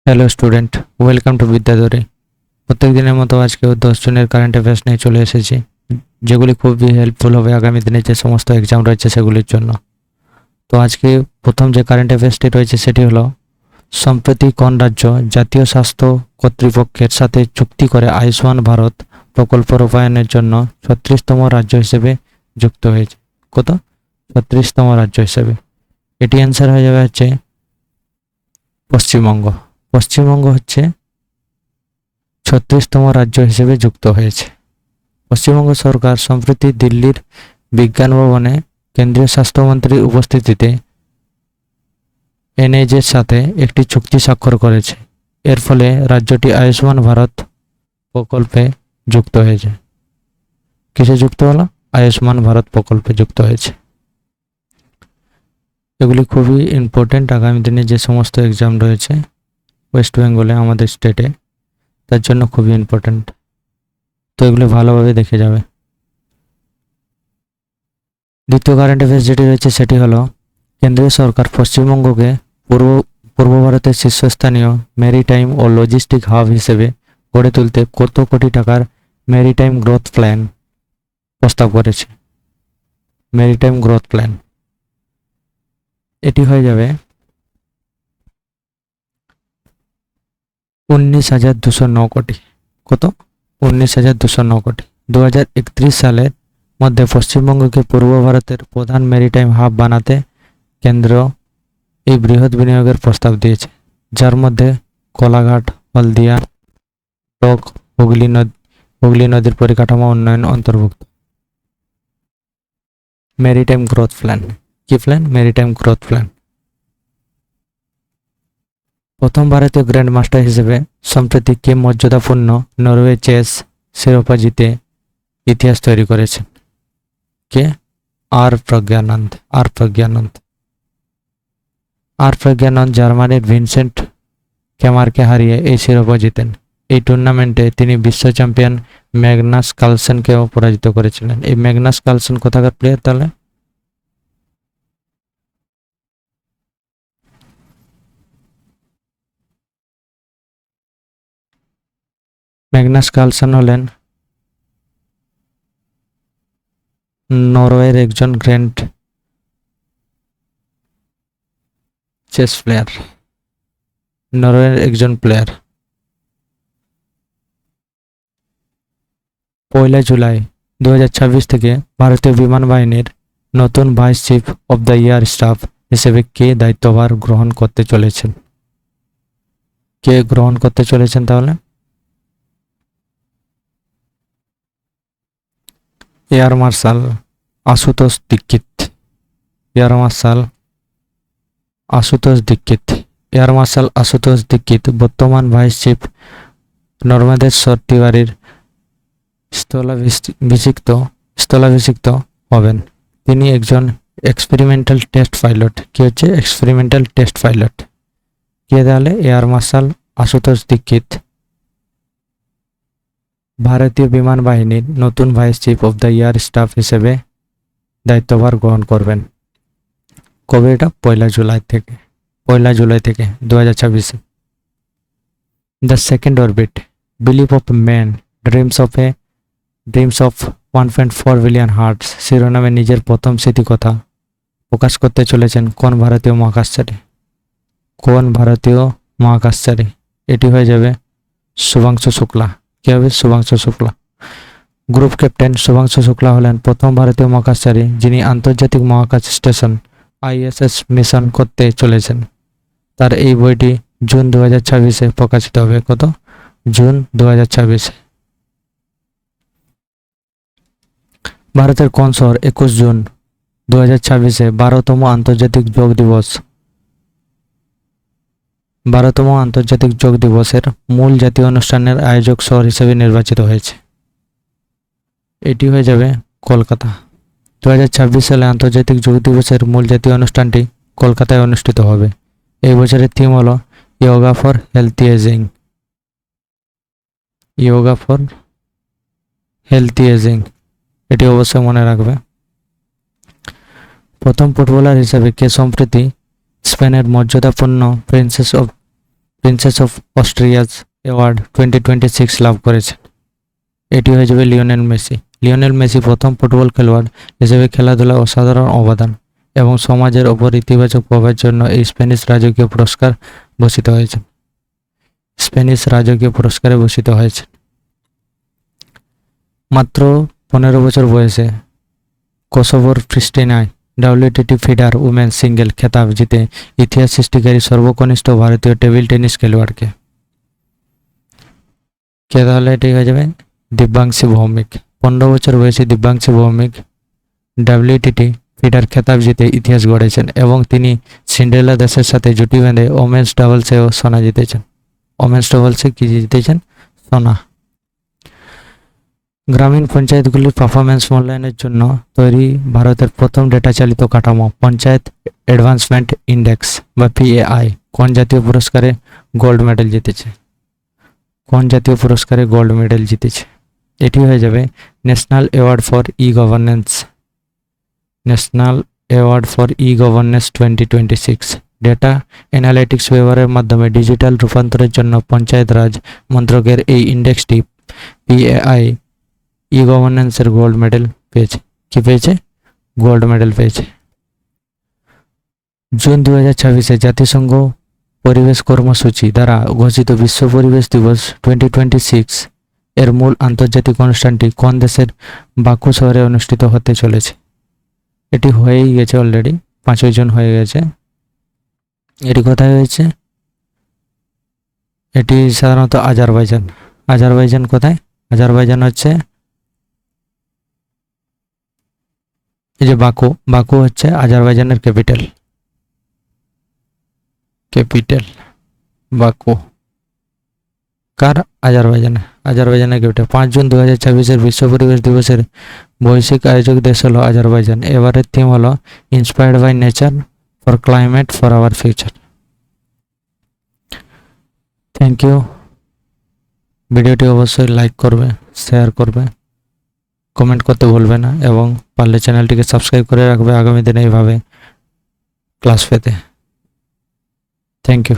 Hello student, welcome to Bidyadhari. প্রত্যেক দিনের মতো আজকেও 10 জনের কারেন্ট অ্যাফেয়ার্স নিয়ে চলে এসেছি, যেগুলি খুবই হেল্পফুল হবে আগামী দিনে যে সমস্ত এক্সাম রয়েছে সেগুলির জন্য। তো আজকে প্রথম যে কারেন্ট অ্যাফেয়ার্সটি রয়েছে সেটি হলো, সম্প্রতি কোন রাজ্য জাতীয় স্বাস্থ্য কর্তৃপক্ষের সাথে চুক্তি করে আয়ুষ্মান ভারত প্রকল্প রূপায়ণের জন্য 36তম রাজ্য হিসেবে যুক্ত হয়েছে? কত? 36তম রাজ্য হিসেবে। এটি অ্যান্সার হয়ে যাবে হচ্ছে পশ্চিমবঙ্গ। পশ্চিমবঙ্গ হচ্ছে 36তম রাজ্য হিসেবে যুক্ত হয়েছে। পশ্চিমবঙ্গ সরকার সম্প্রতি দিল্লির বিজ্ঞান ভবনে কেন্দ্রীয় স্বাস্থ্যমন্ত্রীর উপস্থিতিতে এনএইচএর সাথে একটি চুক্তি স্বাক্ষর করেছে। এর ফলে রাজ্যটি আয়ুষ্মান ভারত প্রকল্পে যুক্ত হয়েছে। কিসে যুক্ত হলো? আয়ুষ্মান ভারত প্রকল্পে যুক্ত হয়েছে। এগুলি খুবই ইম্পর্টেন্ট আগামী দিনে যে সমস্ত এক্সাম রয়েছে ওয়েস্ট বেঙ্গলে, আমাদের স্টেটে, তার জন্য খুবই ইম্পর্টেন্ট। তো এগুলো ভালোভাবে দেখে যাবে। দ্বিতীয় কারেন্ট অ্যাফেয়ার্স যেটি রয়েছে সেটি হলো, কেন্দ্রীয় সরকার পশ্চিমবঙ্গকে পূর্ব ভারতের শীর্ষস্থানীয় মেরিটাইম ও লজিস্টিক হাব হিসেবে গড়ে তুলতে কত কোটি টাকার মেরিটাইম গ্রোথ প্ল্যান প্রস্তাব করেছে? মেরিটাইম গ্রোথ প্ল্যান, এটি হয়ে যাবে 19,209 কোটি। কত? 19,209 কোটি। 2031 সালের মধ্যে পশ্চিমবঙ্গকে পূর্ব ভারতের প্রধান মেরিটাইম হাব বানাতে কেন্দ্র এই বৃহৎ বিনিয়োগের প্রস্তাব দিয়েছে, যার মধ্যে কোলাঘাট, হলদিয়া, ডক, হুগলি নদীর পরিকাঠামো উন্নয়ন অন্তর্ভুক্ত। Maritime growth plan. কি প্ল্যান? Maritime growth plan. প্রথম ভারতীয় গ্র্যান্ড মাস্টার হিসেবে সম্প্রতি কে মর্যাদাপূর্ণ নরওয়ে চেস শিরোপা জিতে ইতিহাস তৈরি করেছেন? কে? আর প্রজ্ঞানন্দ। জার্মানির ভিনসেন্ট ক্যামারকে হারিয়ে এই শিরোপা জিতেন। এই টুর্নামেন্টে তিনি বিশ্ব চ্যাম্পিয়ন ম্যাগনাস কার্লসেনকেও পরাজিত করেছিলেন। এই ম্যাগনাস কার্লসেন কোথাকার প্লেয়ার তাহলে? ম্যাগনাস কার্লসেন হলেন নরওয়ের একজন গ্র্যান্ড চেস প্লেয়ার। নরওয়ের একজন প্লেয়ার। 1 জুলাই 2026 থেকে ভারতীয় বিমান বাহিনীর নতুন vice chief of the year staff হিসেবে কে দায়িত্বভার গ্রহণ করতে চলেছেন? কে গ্রহণ করতে চলেছেন তাহলে? এয়ার মার্শাল আশুতোষ দীক্ষিত। এয়ার মার্শাল আশুতোষ দীক্ষিত বর্তমান ভাইস চিফ নর্মদেশ্বর তিওয়ারির স্থলাভিষিক্ত হবেন। তিনি একজন এক্সপেরিমেন্টাল টেস্ট পাইলট। কি হচ্ছে? Experimental test pilot. কে তাহলে? এয়ার মার্শাল আশুতোষ দীক্ষিত ভারতীয় বিমান বাহিনীর নতুন vice chief of the year staff হিসেবে দায়িত্বভার গ্রহণ করবেন। কবে এটা? 1 জুলাই থেকে 2026। The second orbit, believe of man, dreams of 1.4 billion hearts শিরোনামে নিজের প্রথম স্মৃতিকথা প্রকাশ করতে চলেছেন কোন ভারতীয় মহাকাশচারী? এটি হয়ে যাবে শুভাংশু শুক্লা। কি হবে? শুভাংশু শুক্লা। গ্রুপ ক্যাপ্টেন শুভাংশু শুক্লা হলেন প্রথম ভারতীয় মহাকাশচারী যিনি আন্তর্জাতিক মহাকাশ স্টেশন ISS মিশন করতে চলেছেন। তার এই বইটি জুন 2026-এ প্রকাশিত হবে। কত? জুন 2026-এ। ভারতের কোন শহর 21 জুন 2026-এ 12তম আন্তর্জাতিক যোগ দিবসের মূল জাতীয় অনুষ্ঠানের আয়োজক শহর হিসেবে নির্বাচিত হয়েছে? এটি হয়ে যাবে কলকাতা। 2026 সালে আন্তর্জাতিক যোগ দিবসের মূল জাতীয় অনুষ্ঠানটি কলকাতায় অনুষ্ঠিত হবে। এই বছরের থিম হলো ইয়োগা ফর হেলথি এজিং। এটি অবশ্যই মনে রাখবে। প্রথম ফুটবলার হিসেবে কে সম্প্রতি স্পেনের মর্যাদাপূর্ণ princess of princess of Asturias award 2026 লাভ করেছেন। এটি হয়ে যাবে লিওনেল মেসি। লিওনেল মেসি প্রথম ফুটবল খেলোয়াড় হিসেবে খেলাধুলায় অসাধারণ অবদান এবং সমাজের ওপর ইতিবাচক প্রভাবের জন্য এই স্প্যানিশ রাজকীয় পুরস্কার ভূষিত হয়েছেন। স্প্যানিশ রাজকীয় পুরস্কারে ভূষিত হয়েছেন। মাত্র 15 বছর বয়সে কোসোভোর প্রিস্টিনায় WTT ফিডার উমেন সিঙ্গেল খেতাব জিতে ইতিহাস সৃষ্টিকারী সর্বকনিষ্ঠ ভারতীয় টেবিল টেনিস খেলোয়াড়কে। কে তাহলে এটি হয়ে যাবে দিব্যাংশী ভৌমিক। 15 বছর বয়সী দিব্যাংশী ভৌমিক WTT ফিডার খেতাব জিতে ইতিহাস গড়েছেন এবং তিনি সিন্ড্রেলা দাসের সাথে জুটি বেঁধে ওমেন্স ডাবলসেও সোনা জিতেছেন। ওমেন্স ডাবলসে কি জিতেছেন? সোনা। গ্রামীণ পঞ্চায়েতগুলির পারফরম্যান্স মূল্যায়নের জন্য তৈরি ভারতের প্রথম ডেটা চালিত কাঠামো পঞ্চায়েত অ্যাডভান্সমেন্ট ইন্ডেক্স বা PAI কোন জাতীয় পুরস্কারে গোল্ড মেডেল জিতেছে? কোন জাতীয় পুরস্কারে গোল্ড মেডেল জিতেছে? এটি হয়ে যাবে national award for governance. National award for governance 2026 data analytics ব্যবহারের মাধ্যমে ডিজিটাল রূপান্তরের জন্য পঞ্চায়েত রাজ মন্ত্রকের এই ইন্ডেক্সটি PAI গভর্নেন্সের গোল্ড মেডেল পেয়েছে। কি পেয়েছে? গোল্ড মেডেল পেয়েছে। জুন 2026-এ জাতিসংঘ পরিবেশ কর্মসূচি দ্বারা ঘোষিত বিশ্ব পরিবেশ দিবস 2026 এর মূল আন্তর্জাতিক অনুষ্ঠানটি কোন দেশের বাকু শহরে অনুষ্ঠিত হতে চলেছে? এটি হয়েই গেছে, অলরেডি 5 জন হয়ে গেছে। এটি কোথায় হয়েছে? এটি সাধারণত আজারবাইজান। আজারবাইজান কোথায়? আজারবাইজান হচ্ছে এই যে বাকু। বাকু হচ্ছে আজারবাইজানের ক্যাপিটাল। বাকু কার? আজারবাইজানে। আজারবাইজানের ক্যাপিটাল। 5 জুন 2026-এর বিশ্ব পরিবেশ দিবসের বৈশ্বিক আয়োজক দেশ হলো আজারবাইজান। এবারের থিম হলো inspired by nature for climate for our future. Thank you. ভিডিওটি অবশ্যই লাইক করবে, শেয়ার করবে, কমেন্ট করতে ভুলবে না এবং পারলে চ্যানেলটিকে সাবস্ক্রাইব করে রাখবে আগামী দিনে এইভাবে ক্লাস পেতে। Thank you.